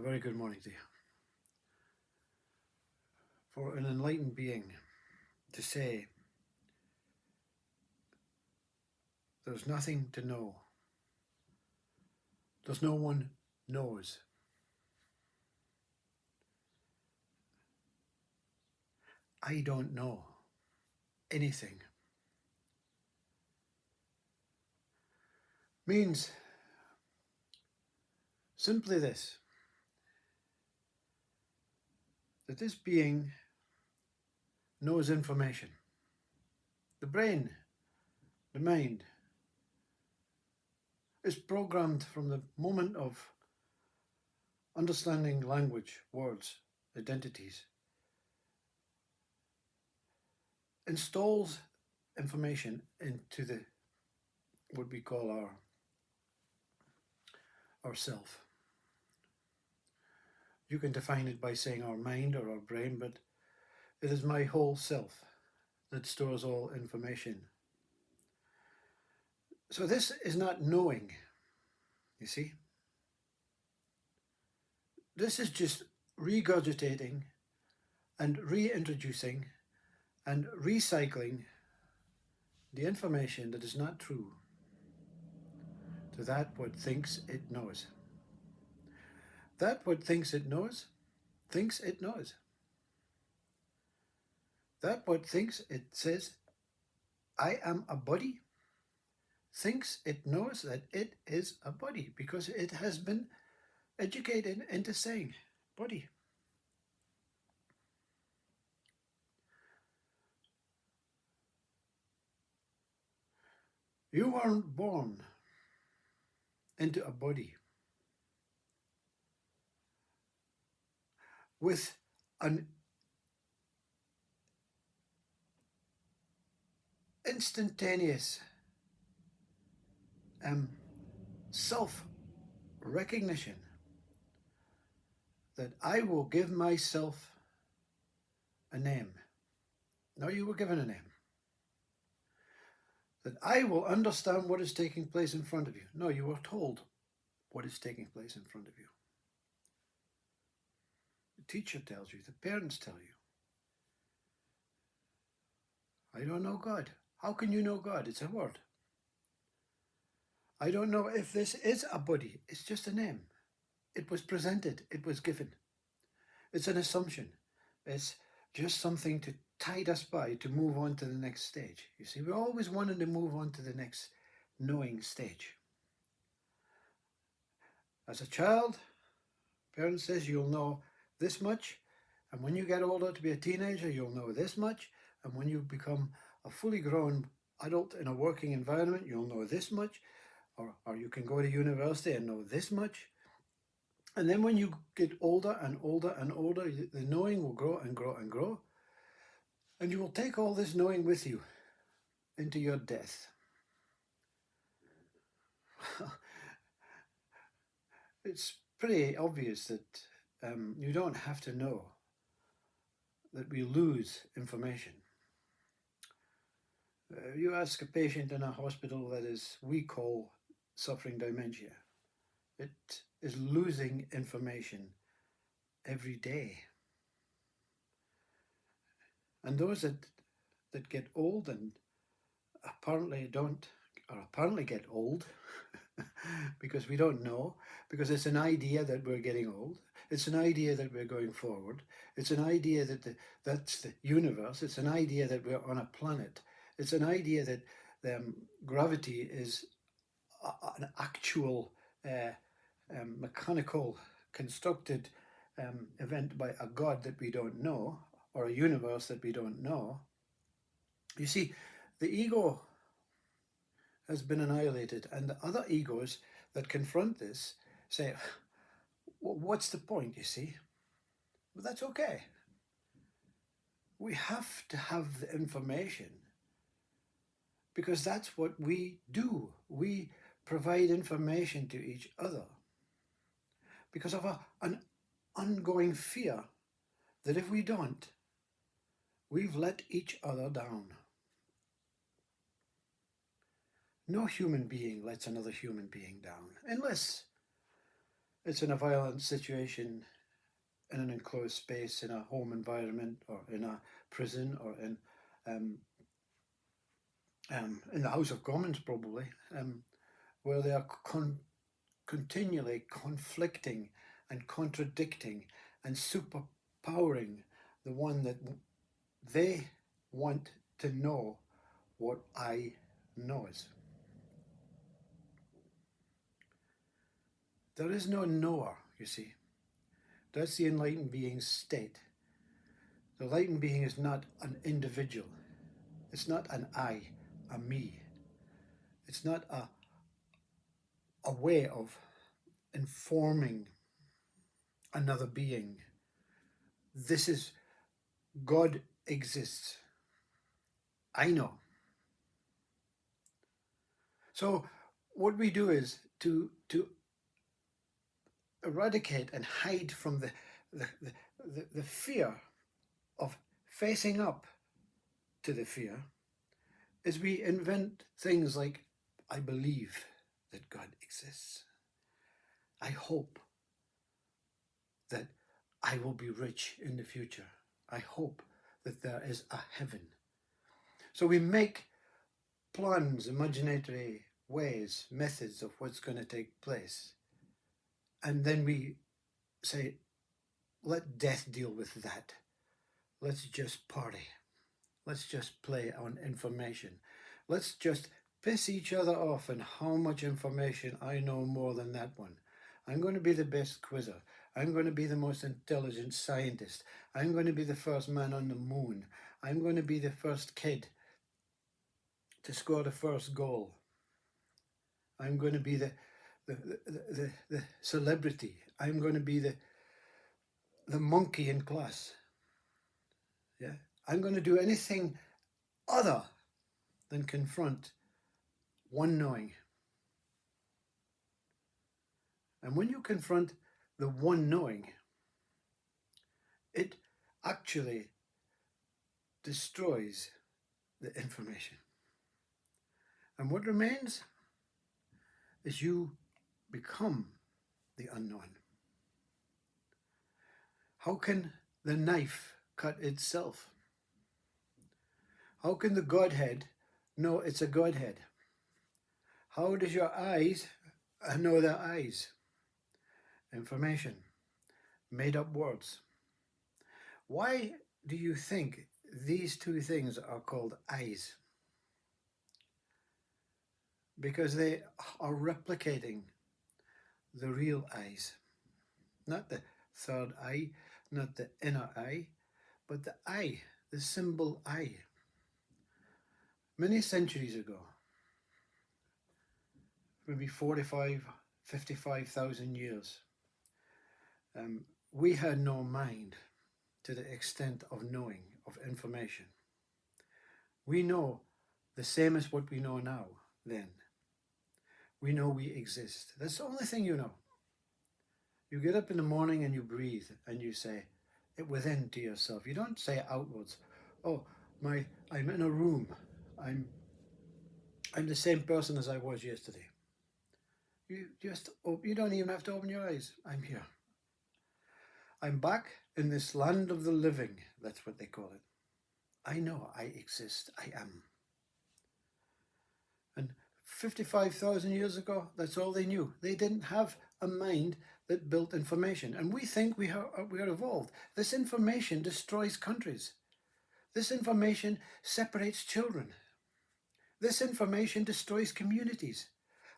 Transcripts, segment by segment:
very good morning to you. For an enlightened being to say there's nothing to know, there's no one knows. I don't know anything means simply this, that this being knows information. The brain, the mind, is programmed from the moment of understanding language, words, identities, installs information into the what we call our self. You can define it by saying our mind or our brain, but it is my whole self that stores all information. So this is not knowing, you see. This is just regurgitating and reintroducing and recycling the information that is not true to that what thinks it knows. That what thinks it knows, thinks it knows. That what thinks it says, I am a body, thinks it knows that it is a body because it has been educated into saying body. You weren't born into a body with an instantaneous self-recognition that I will give myself a name. No, you were given a name. That I will understand what is taking place in front of you. No, you were told what is taking place in front of you. The teacher tells you, the parents tell you. I don't know God. How can you know God? It's a word. I don't know if this is a body. It's just a name. It was presented. It was given. It's an assumption. It's just something to tide us by to move on to the next stage. You see, we always wanted to move on to the next knowing stage. As a child, parents says you'll know this much, and when you get older to be a teenager, you'll know this much, and when you become a fully grown adult in a working environment, you'll know this much, or you can go to university and know this much. And then when you get older and older and older, the knowing will grow and grow and grow. And you will take all this knowing with you into your death. It's pretty obvious that you don't have to know that we lose information. You ask a patient in a hospital that is, we call suffering dementia. It is losing information every day. And those that get old and apparently get old because we don't know, because it's an idea that we're getting old. It's an idea that we're going forward. It's an idea that that's the universe. It's an idea that we're on a planet. It's an idea that gravity is an actual mechanical constructed event by a God that we don't know, or a universe that we don't know. You see, the ego has been annihilated, and the other egos that confront this say, what's the point, you see? But that's okay. We have to have the information because that's what we do. We provide information to each other because of an ongoing fear that if we don't, we've let each other down. No human being lets another human being down, unless It's in a violent situation in an enclosed space, in a home environment, or in a prison, or um, in the House of Commons, probably, where they are continually conflicting and contradicting and superpowering the one that they want to know what I knows. There is no knower, you see. That's the enlightened being's state. The enlightened being is not an individual. It's not an I, a me. It's not a way of informing another being. This is God exists. I know. So what we do is to eradicate and hide from the fear of facing up to the fear is we invent things like, I believe that God exists. I hope that I will be rich in the future. I hope that there is a heaven. So we make plans, imaginary ways, methods of what's going to take place. And then we say, let death deal with that. Let's just party. Let's just play on information. Let's just piss each other off and how much information I know more than that one. I'm going to be the best quizzer. I'm going to be the most intelligent scientist. I'm going to be the first man on the moon. I'm going to be the first kid to score the first goal. I'm going to be the celebrity. I'm going to be the monkey in class. Yeah, I'm going to do anything other than confront one knowing. And when you confront the one knowing, it actually destroys the information. And what remains is you become the unknown. How can the knife cut itself? How can the Godhead know it's a Godhead? How does your eyes know their eyes? Information, made up words. Why do you think these two things are called eyes? Because they are replicating the real eyes. Not the third eye, not the inner eye, but the eye, the symbol eye. Many centuries ago, maybe 55,000 years, we had no mind to the extent of knowing, of information. We know the same as what we know now, then. We know we exist. That's the only thing you know. You get up in the morning and you breathe and you say it within to yourself. You don't say it outwards. Oh, I'm in a room. I'm the same person as I was yesterday. You don't even have to open your eyes. I'm here. I'm back in this land of the living. That's what they call it. I know I exist. I am. And 55,000 years ago, that's all they knew. They didn't have a mind that built information. And we think we are evolved. This information destroys countries. This information separates children. This information destroys communities.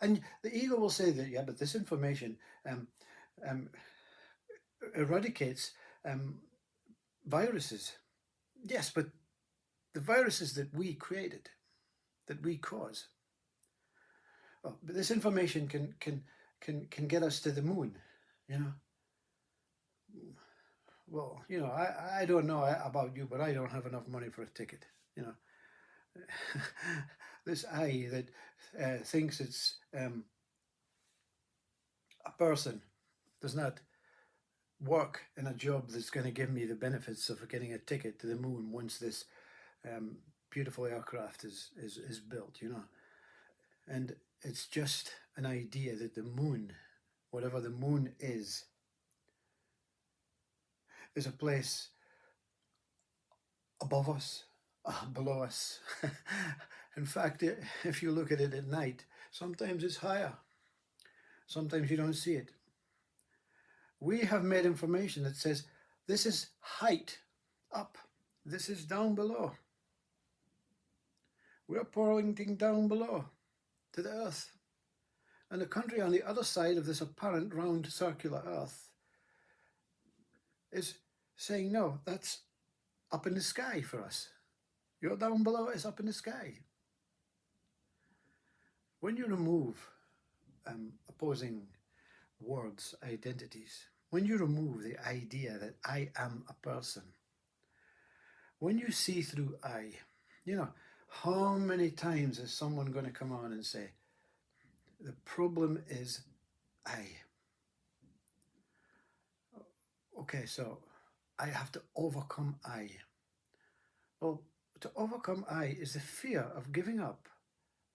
And the ego will say that, yeah, but this information eradicates viruses. Yes, but the viruses that we created, that we cause. Oh, but this information can get us to the moon, you know. Well, you know, I don't know about you, but I don't have enough money for a ticket, you know. This I that thinks it's a person does not work in a job that's going to give me the benefits of getting a ticket to the moon once this beautiful aircraft is built, you know. And it's just an idea that the moon whatever the moon is a place above us, below us. In fact, if you look at it at night, sometimes it's higher. Sometimes you don't see it. We have made information that says this is height up, this is down below. We're pointing down below to the earth. And the country on the other side of this apparent round circular earth is saying, no, that's up in the sky for us. You're down below, it's up in the sky. When you remove opposing words, identities, when you remove the idea that I am a person, when you see through I, you know, how many times is someone going to come on and say, the problem is I. Okay, so I have to overcome I. Well, to overcome I is the fear of giving up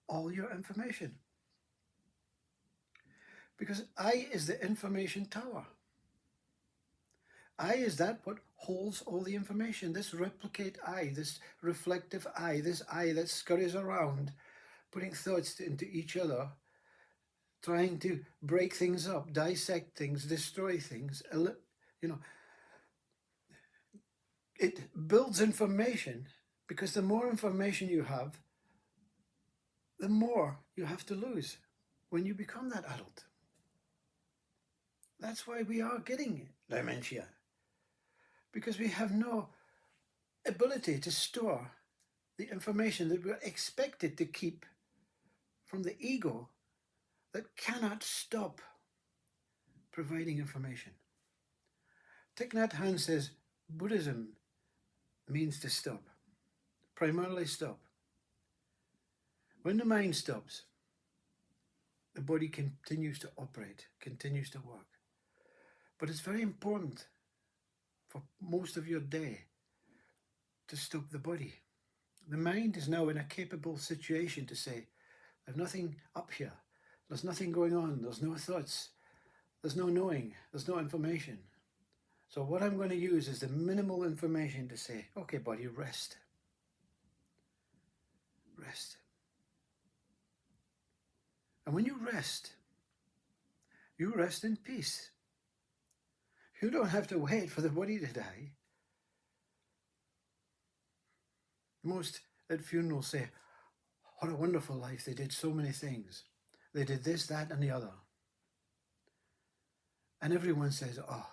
all your information. Because I is the information tower. I is that what holds all the information. This replicate I, this reflective I, this I that scurries around, putting thoughts into each other, trying to break things up, dissect things, destroy things. You know, it builds information, because the more information you have, the more you have to lose when you become that adult. That's why we are getting dementia, because we have no ability to store the information that we're expected to keep from the ego that cannot stop providing information. Thich Nhat Hanh says Buddhism means to stop, primarily stop. When the mind stops, the body continues to operate, continues to work. But it's very important for most of your day to stop the body. The mind is now in a capable situation to say, there's nothing up here, there's nothing going on, there's no thoughts, there's no knowing, there's no information. So what I'm going to use is the minimal information to say, okay, body, rest. Rest. And when you rest in peace. You don't have to wait for the body to die. Most at funerals say, what a wonderful life, they did so many things. They did this, that, and the other. And everyone says, oh,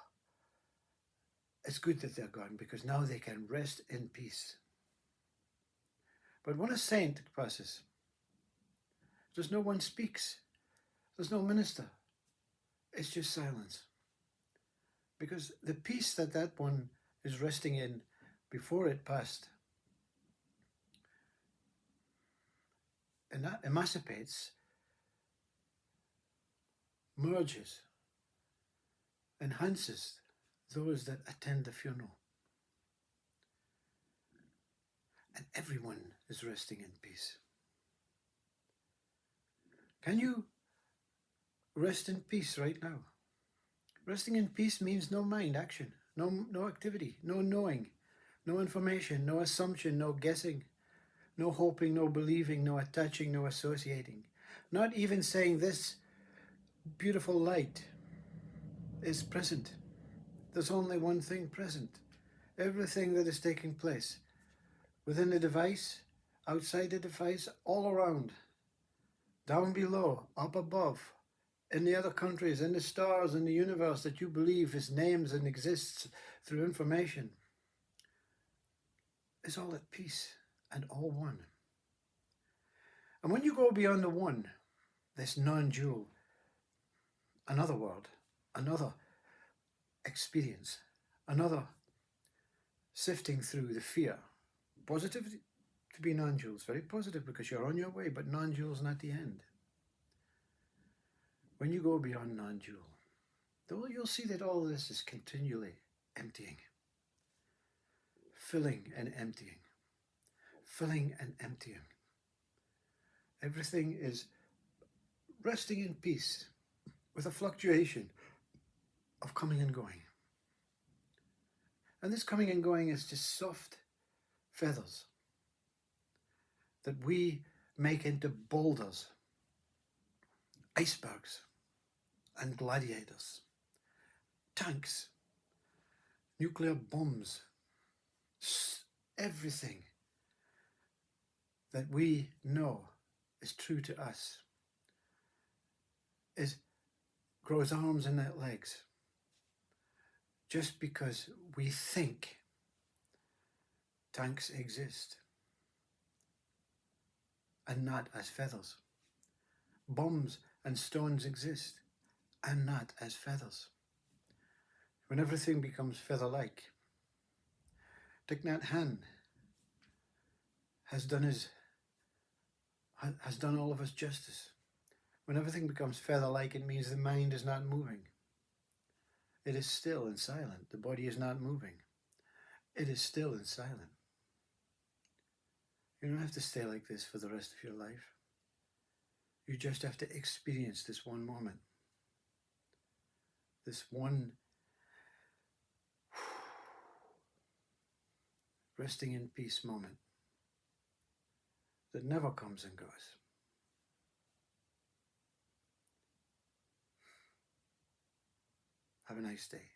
it's good that they're gone, because now they can rest in peace. But when a saint passes, there's no one speaks. There's no minister. It's just silence. Because the peace that one is resting in before it passed, and that emancipates, merges, enhances those that attend the funeral. And everyone is resting in peace. Can you rest in peace right now? Resting in peace means no mind action, no activity, no knowing, no information, no assumption, no guessing, no hoping, no believing, no attaching, no associating. Not even saying this beautiful light is present. There's only one thing present. Everything that is taking place within the device, outside the device, all around, down below, up above, in the other countries, in the stars, in the universe that you believe is names and exists through information, is all at peace and all one. And when you go beyond the one, this non-dual, another world, another experience, another sifting through the fear. Positive to be non-dual is very positive, because you're on your way, but non-dual is not the end. When you go beyond non-dual, though, you'll see that all of this is continually emptying, filling and emptying, filling and emptying. Everything is resting in peace, with a fluctuation of coming and going. And this coming and going is just soft feathers that we make into boulders, icebergs, and gladiators, tanks, nuclear bombs, everything that we know is true to us grows arms and not legs just because we think tanks exist and not as feathers. Bombs and stones exist and not as feathers. When everything becomes feather-like, Thich Nhat Hanh has done all of us justice. When everything becomes feather-like, it means the mind is not moving. It is still and silent. The body is not moving. It is still and silent. You don't have to stay like this for the rest of your life. You just have to experience this one moment. This one resting in peace moment that never comes and goes. Have a nice day.